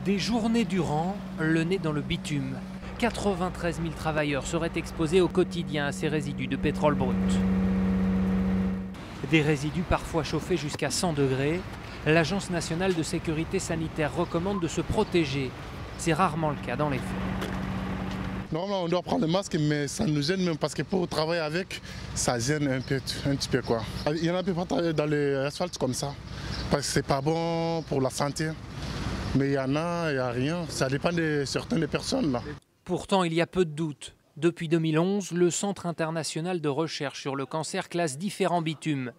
Des journées durant, le nez dans le bitume. 93 000 travailleurs seraient exposés au quotidien à ces résidus de pétrole brut. Des résidus parfois chauffés jusqu'à 100 degrés. L'Agence nationale de sécurité sanitaire recommande de se protéger. C'est rarement le cas dans les faits. Normalement, on doit prendre le masque, mais ça nous gêne même parce que pour travailler avec, ça gêne un petit peu quoi. Il y en a qui ne peuvent pas travailler dans l'asphalte comme ça, parce que c'est pas bon pour la santé. Mais il y en a, il n'y a rien. Ça dépend de certaines personnes là. Pourtant, il y a peu de doute. Depuis 2011, le Centre international de recherche sur le cancer classe différents bitumes.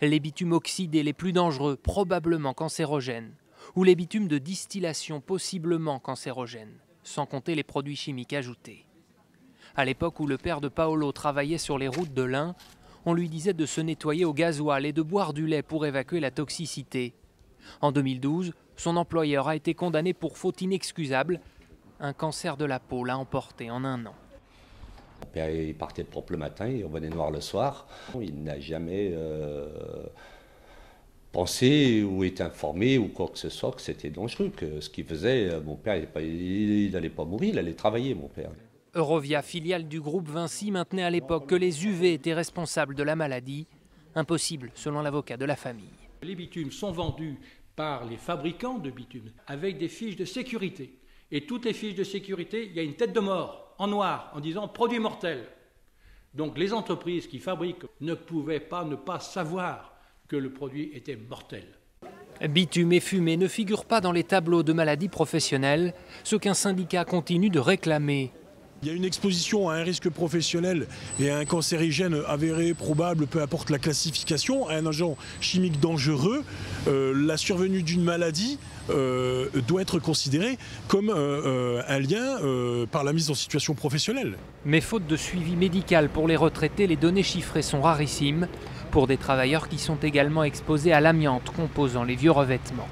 Les bitumes oxydés les plus dangereux, probablement cancérogènes, ou les bitumes de distillation possiblement cancérogènes, sans compter les produits chimiques ajoutés. À l'époque où le père de Paolo travaillait sur les routes de l'Ain, on lui disait de se nettoyer au gasoil et de boire du lait pour évacuer la toxicité. En 2012, son employeur a été condamné pour faute inexcusable. Un cancer de la peau l'a emporté en un an. Mon père il partait propre le matin et revenait noir le soir. Il n'a jamais pensé ou été informé ou quoi que ce soit que c'était dangereux, que ce qu'il faisait, mon père il n'allait pas mourir, il allait travailler mon père. Eurovia, filiale du groupe Vinci, maintenait à l'époque que les UV étaient responsables de la maladie. Impossible selon l'avocat de la famille. Les bitumes sont vendus par les fabricants de bitumes avec des fiches de sécurité. Et toutes les fiches de sécurité, il y a une tête de mort en noir en disant « produit mortel ». Donc les entreprises qui fabriquent ne pouvaient pas ne pas savoir que le produit était mortel. Bitume et fumée ne figurent pas dans les tableaux de maladies professionnelles, ce qu'un syndicat continue de réclamer. Il y a une exposition à un risque professionnel et à un cancérigène avéré, probable, peu importe la classification, à un agent chimique dangereux. La survenue d'une maladie doit être considérée comme un lien par la mise en situation professionnelle. Mais faute de suivi médical pour les retraités, les données chiffrées sont rarissimes pour des travailleurs qui sont également exposés à l'amiante composant les vieux revêtements.